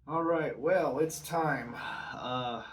All right, well, it's time. Uh,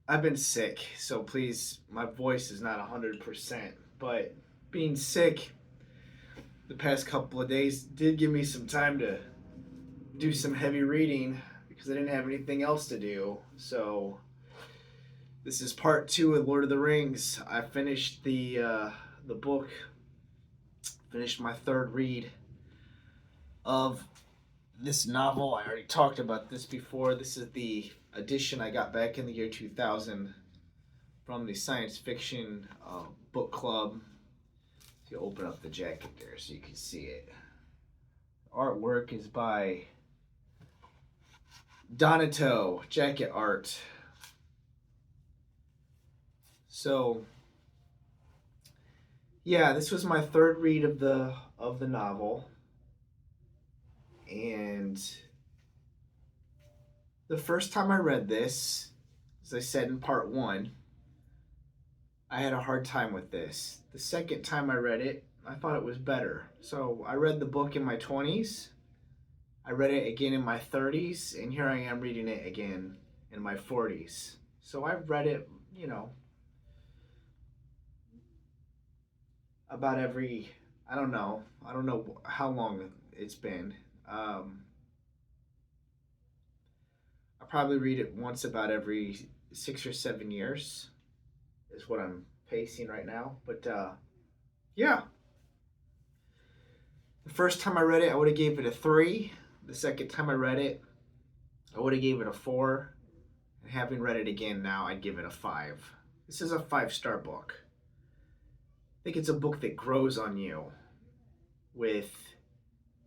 I've been sick, so please, my voice is not 100%. But being sick the past couple of days did give me some time to do some heavy reading because I didn't have anything else to do. So this is part two of Lord of the Rings. I finished the book, finished my third read of this novel. I already talked about this before. This is the edition I got back in the year 2000 from the science fiction book club. You open up the jacket there so you can see it. Artwork is by Donato, jacket art. So yeah, this was my third read of the novel, and the first time I read this, as I said in part one, I had a hard time with this. The second time I read it, I thought it was better. So I read the book in my 20s. I read it again in my 30s, and here I am reading it again in my 40s. So I've read it, about every, I don't know how long it's been. Um, I probably read it once about every 6 or 7 years, is what I'm pacing right now. But yeah, the first time I read it, I would have gave it a 3. The second time I read it, I would have gave it a 4. And having read it again now, I'd give it a 5. This is a 5-star book. I think it's a book that grows on you with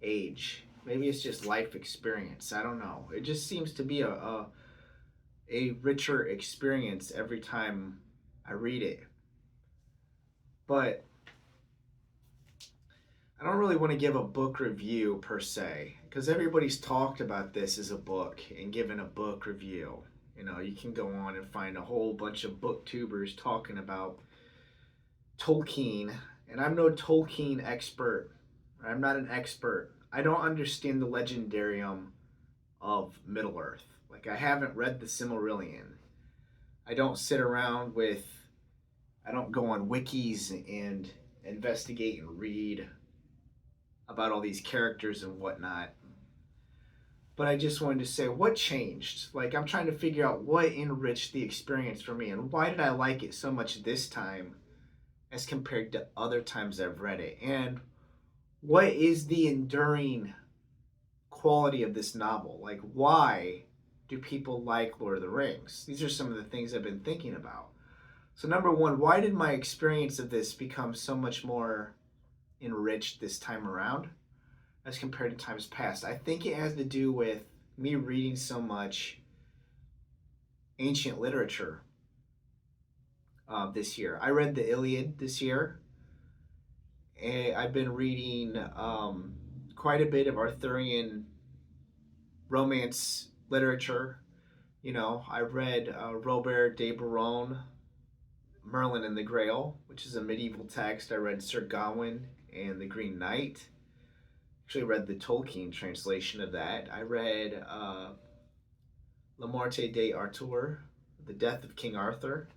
age. Maybe it's just life experience. I don't know. It just seems to be a richer experience every time I read it. But I don't really want to give a book review per se, because everybody's talked about this as a book and given a book review. You can go on and find a whole bunch of booktubers talking about Tolkien, and I'm no Tolkien expert. I'm not an expert. I don't understand the legendarium of Middle Earth. Like, I haven't read the Silmarillion. I don't sit around with, I don't go on wikis and investigate and read about all these characters and whatnot. But I just wanted to say, what changed? Like, I'm trying to figure out what enriched the experience for me and why did I like it so much this time as compared to other times I've read it. And what is the enduring quality of this novel? Like, why do people like Lord of the Rings? These are some of the things I've been thinking about. So, number one, why did my experience of this become so much more enriched this time around as compared to times past? I think it has to do with me reading so much ancient literature this year. I read the Iliad this year. And I've been reading quite a bit of Arthurian romance literature. I read Robert de Boron, Merlin and the Grail, which is a medieval text. I read Sir Gawain and the Green Knight. Actually, read the Tolkien translation of that. I read La Morte de Arthur, The Death of King Arthur,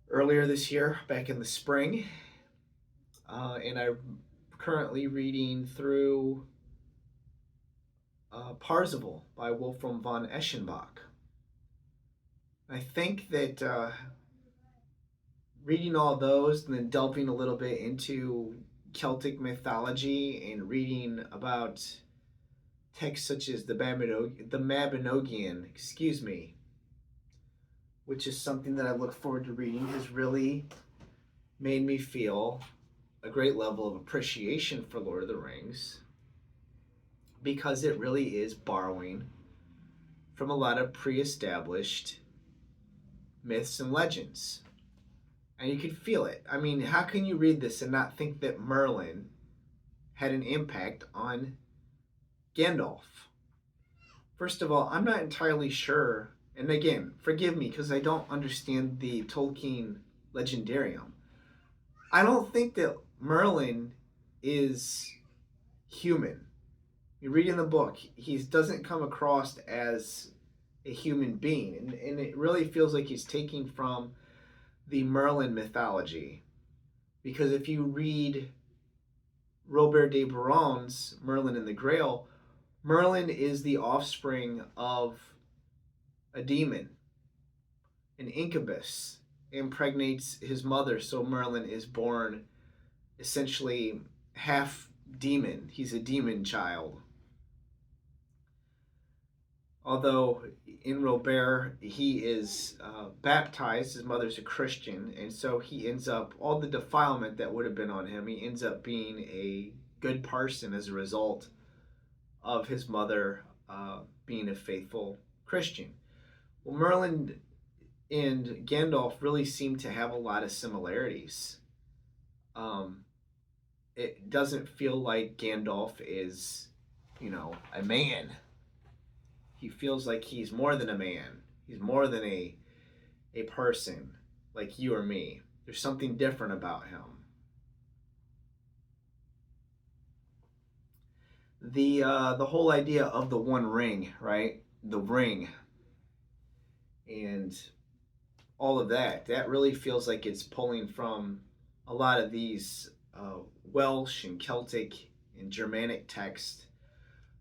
earlier this year, back in the spring. And I'm currently reading through Parzival by Wolfram von Eschenbach. I think that reading all those and then delving a little bit into Celtic mythology and reading about texts such as the Mabinogion, which is something that I look forward to reading, has really made me feel a great level of appreciation for Lord of the Rings because it really is borrowing from a lot of pre-established myths and legends. And you can feel it. I mean, how can you read this and not think that Merlin had an impact on Gandalf? First of all, I'm not entirely sure, and again, forgive me because I don't understand the Tolkien legendarium. I don't think that Merlin is human. You read in the book, he doesn't come across as a human being, and it really feels like he's taking from the Merlin mythology. Because if you read Robert de Boron's Merlin and the Grail, Merlin is the offspring of a demon, an incubus, impregnates his mother, so Merlin is born essentially half demon. He's a demon child. Although in Robert, he is baptized, his mother's a Christian, and so he ends up, all the defilement that would have been on him, he ends up being a good person as a result of his mother being a faithful Christian. Well, Merlin and Gandalf really seem to have a lot of similarities. Um, it doesn't feel like Gandalf is, a man. He feels like he's more than a man. He's more than a person like you or me. There's something different about him. The whole idea of the One Ring, right? The ring, and all of that really feels like it's pulling from a lot of these Welsh and Celtic and Germanic texts.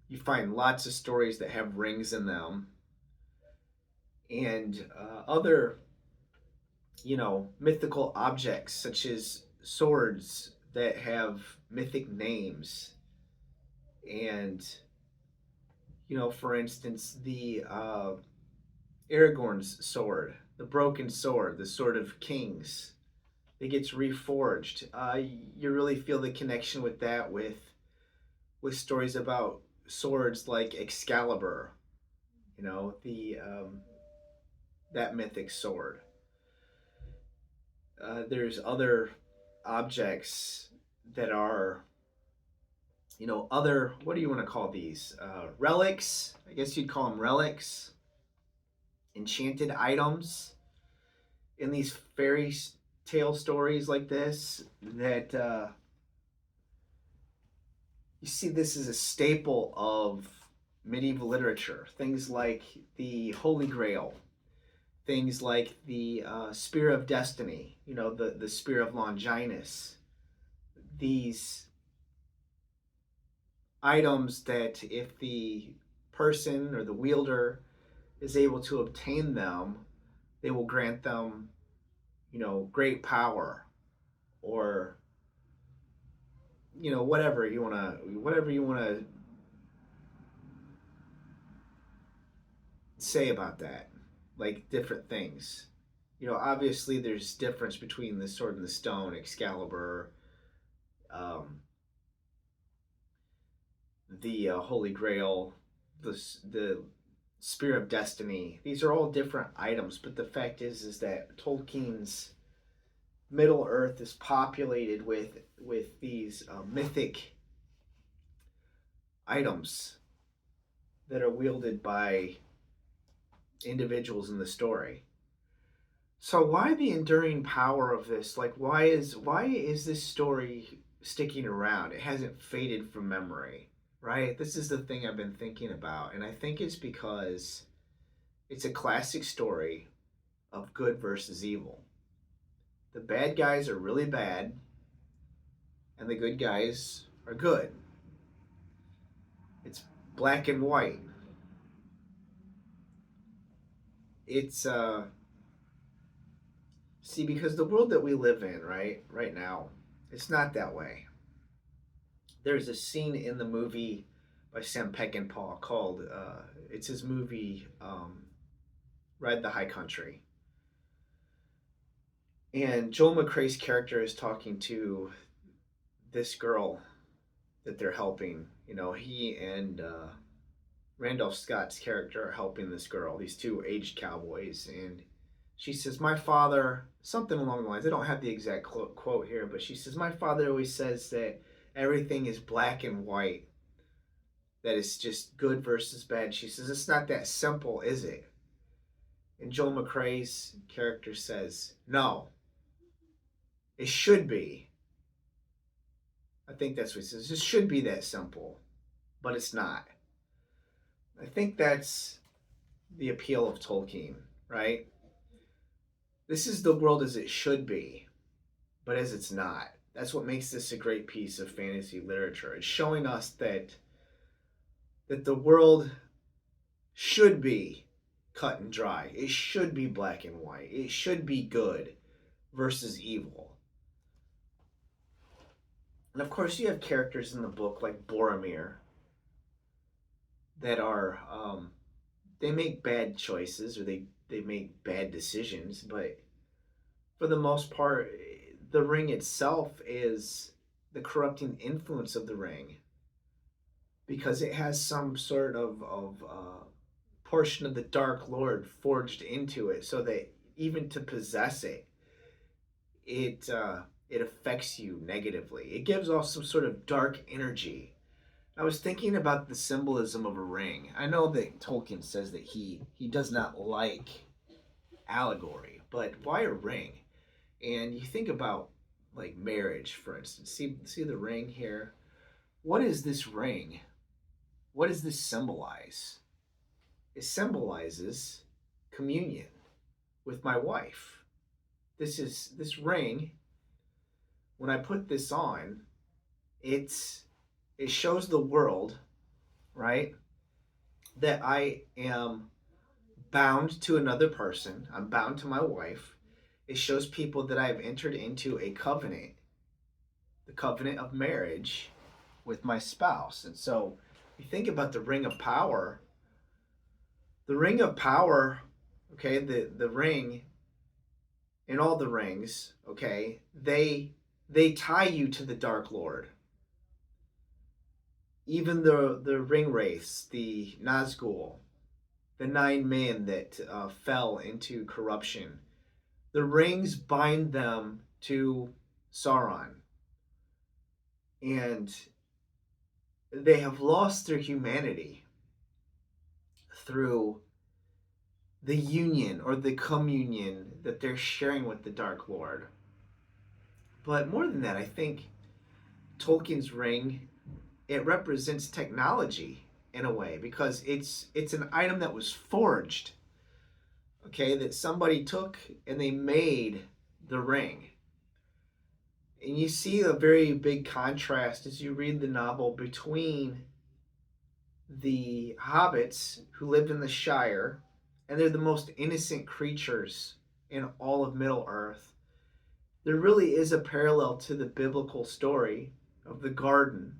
You find lots of stories that have rings in them, and other, mythical objects such as swords that have mythic names. And, for instance, the Aragorn's sword, the broken sword, the sword of kings, it gets reforged. You really feel the connection with that, with stories about swords like Excalibur, the that mythic sword. There's other objects that are, other, what do you want to call these? Relics, I guess you'd call them relics, enchanted items in these fairy tale stories like this, that you see this as a staple of medieval literature. Things like the Holy Grail, things like the Spear of Destiny, the Spear of Longinus. These items that, if the person or the wielder is able to obtain them, they will grant them, great power, or whatever you wanna say about that, like different things. Obviously there's difference between the sword and the stone, Excalibur, um, the Holy Grail, the Spear of Destiny. These are all different items, but the fact is that Tolkien's Middle Earth is populated with these mythic items that are wielded by individuals in the story. So why the enduring power of this? Like, why is this story sticking around? It hasn't faded from memory, right? This is the thing I've been thinking about, and I think it's because it's a classic story of good versus evil. The bad guys are really bad, and the good guys are good. It's black and white. It's see, because the world that we live in right now, it's not that way. There's a scene in the movie by Sam Peckinpah called it's his movie Ride the High Country. And Joel McCrea's character is talking to this girl that they're helping. He and Randolph Scott's character are helping this girl, these two aged cowboys. And she says, my father, something along the lines, I don't have the exact quote here, but she says, my father always says that everything is black and white, that it's just good versus bad. She says, it's not that simple, is it? And Joel McCrea's character says, no, it should be. I think that's what he says. It should be that simple. but it's not. I think that's the appeal of Tolkien, right? This is the world as it should be, but as it's not. That's what makes this a great piece of fantasy literature. It's showing us that the world should be cut and dry. It should be black and white. It should be good versus evil. And of course, you have characters in the book like Boromir that are they make bad choices or they make bad decisions, but for the most part, the ring itself is the corrupting influence of the ring because it has some sort of portion of the Dark Lord forged into it, so that even to possess it, it affects you negatively. It gives off some sort of dark energy. I was thinking about the symbolism of a ring. I know that Tolkien says that he does not like allegory, but why a ring? And you think about like marriage, for instance. See the ring here. What is this ring? What does this symbolize? It symbolizes communion with my wife. This ring. When I put this on, it shows the world, right, that I am bound to another person. I'm bound to my wife. It shows people that I have entered into a covenant, the covenant of marriage with my spouse. And so you think about the ring of power. The ring of power, okay, the ring and all the rings, okay, they tie you to the Dark Lord. Even the ring wraiths, the Nazgul, the 9 men that fell into corruption, the rings bind them to Sauron. And they have lost their humanity through the union or the communion that they're sharing with the Dark Lord. But more than that, I think Tolkien's ring, it represents technology in a way because it's an item that was forged, okay, that somebody took and they made the ring. And you see a very big contrast as you read the novel between the hobbits who lived in the Shire, and they're the most innocent creatures in all of Middle Earth. There really is a parallel to the biblical story of the garden,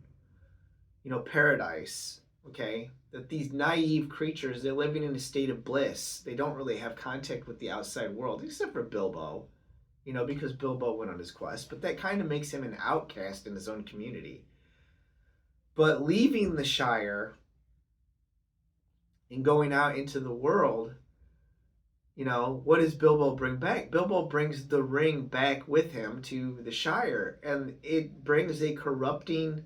paradise, okay? That these naive creatures, they're living in a state of bliss. They don't really have contact with the outside world, except for Bilbo, because Bilbo went on his quest, but that kind of makes him an outcast in his own community. But leaving the Shire and going out into the world, what does Bilbo bring back? Bilbo brings the ring back with him to the Shire, and it brings a corrupting,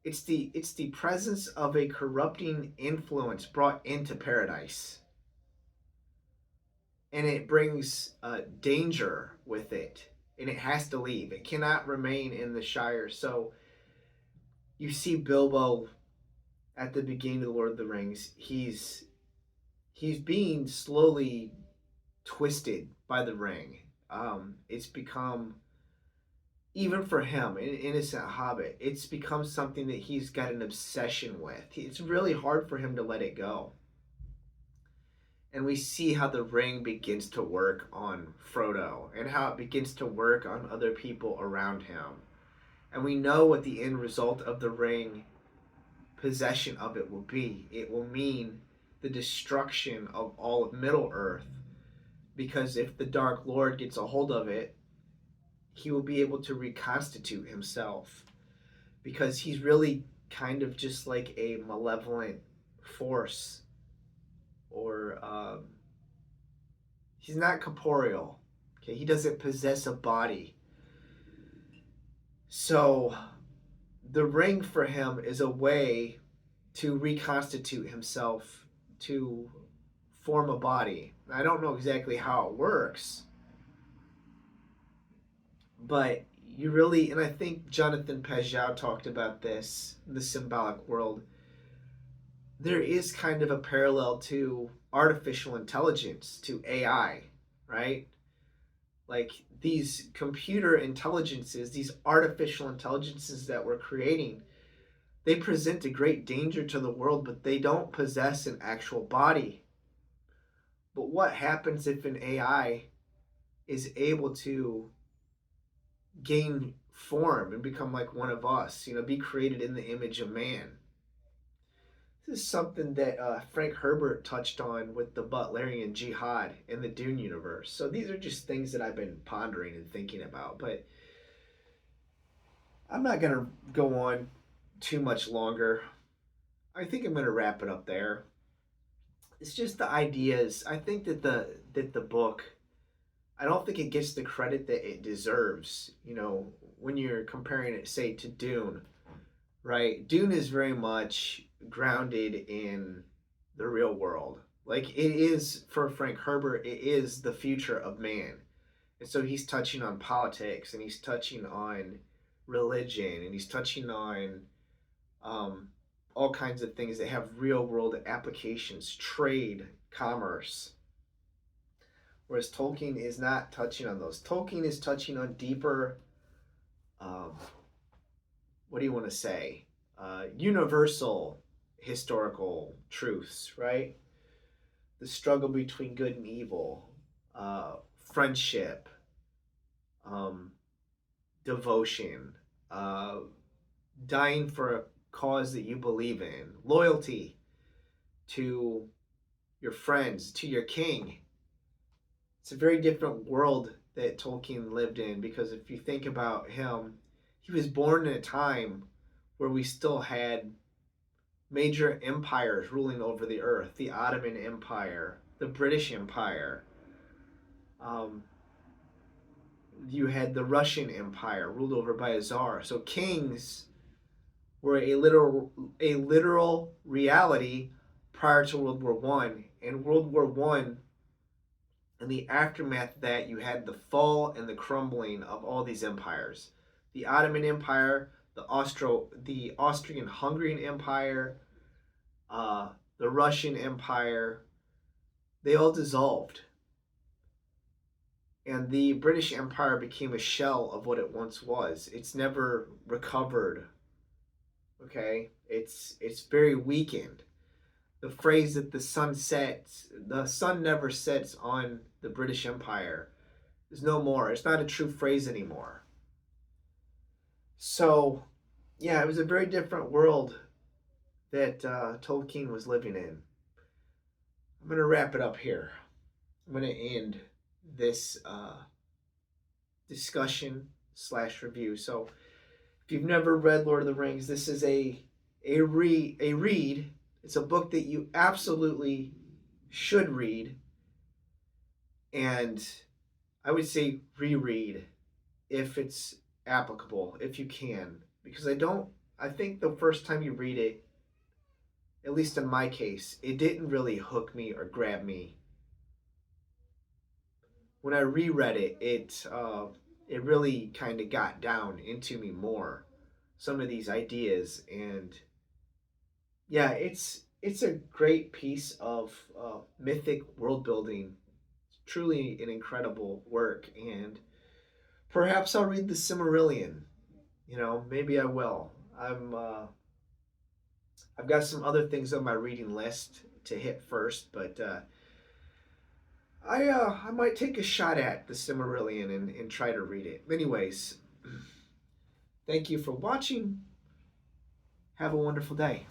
it's the presence of a corrupting influence brought into paradise. And it brings danger with it, and it has to leave. It cannot remain in the Shire. So you see Bilbo at the beginning of the Lord of the Rings. He's being slowly twisted by the ring. It's become, even for him, an innocent hobbit, it's become something that he's got an obsession with. It's really hard for him to let it go. And we see how the ring begins to work on Frodo and how it begins to work on other people around him. And we know what the end result of the ring, possession of it, will be. It will mean the destruction of all of Middle Earth. Because if the Dark Lord gets a hold of it, he will be able to reconstitute himself. Because he's really kind of just like a malevolent force. Or he's not corporeal. Okay, he doesn't possess a body. So the ring for him is a way to reconstitute himself, to form a body. I don't know exactly how it works, but you really, and I think Jonathan Peugeot talked about this, the symbolic world. there is kind of a parallel to artificial intelligence, to AI, right? Like these computer intelligences, these artificial intelligences that we're creating, they present a great danger to the world, but they don't possess an actual body. But what happens if an AI is able to gain form and become like one of us, be created in the image of man? This is something that Frank Herbert touched on with the Butlerian Jihad in the Dune universe. So these are just things that I've been pondering and thinking about. But I'm not going to go on too much longer. I think I'm going to wrap it up there. It's just the ideas. I think that the book, I don't think it gets the credit that it deserves. When you're comparing it, say, to Dune, right? Dune is very much grounded in the real world. Like it is for Frank Herbert, it is the future of man. And so he's touching on politics and he's touching on religion and he's touching on all kinds of things that have real world applications, trade, commerce. Whereas Tolkien is not touching on those. Tolkien is touching on deeper, what do you want to say? Universal historical truths, right? The struggle between good and evil, friendship, devotion, dying for a cause that you believe in, loyalty to your friends, to your king. It's a very different world that Tolkien lived in, because if you think about him, he was born in a time where we still had major empires ruling over the earth: the Ottoman Empire, the British Empire. You had the Russian Empire ruled over by a czar. So kings were a literal reality prior to World War One. And World War One, in the aftermath of that, you had the fall and the crumbling of all these empires: the Ottoman Empire, the Austrian-Hungarian Empire, the Russian Empire. They all dissolved. And the British Empire became a shell of what it once was. It's never recovered. Okay? It's very weakened. The phrase that the sun never sets on the British Empire is no more. It's not a true phrase anymore. So, yeah, it was a very different world that Tolkien was living in. I'm going to wrap it up here. I'm going to end this discussion / review. So, if you've never read Lord of the Rings, this is a read. It's a book that you absolutely should read, and I would say reread if it's applicable, if you can, because I think the first time you read it, at least in my case, it didn't really hook me or grab me. When I reread it, it really kind of got down into me more, some of these ideas. And yeah, it's a great piece of mythic world building. It's truly an incredible work, and perhaps I'll read the Silmarillion. Maybe I will. I've got some other things on my reading list to hit first, but I might take a shot at the Silmarillion and try to read it. Anyways, thank you for watching. Have a wonderful day.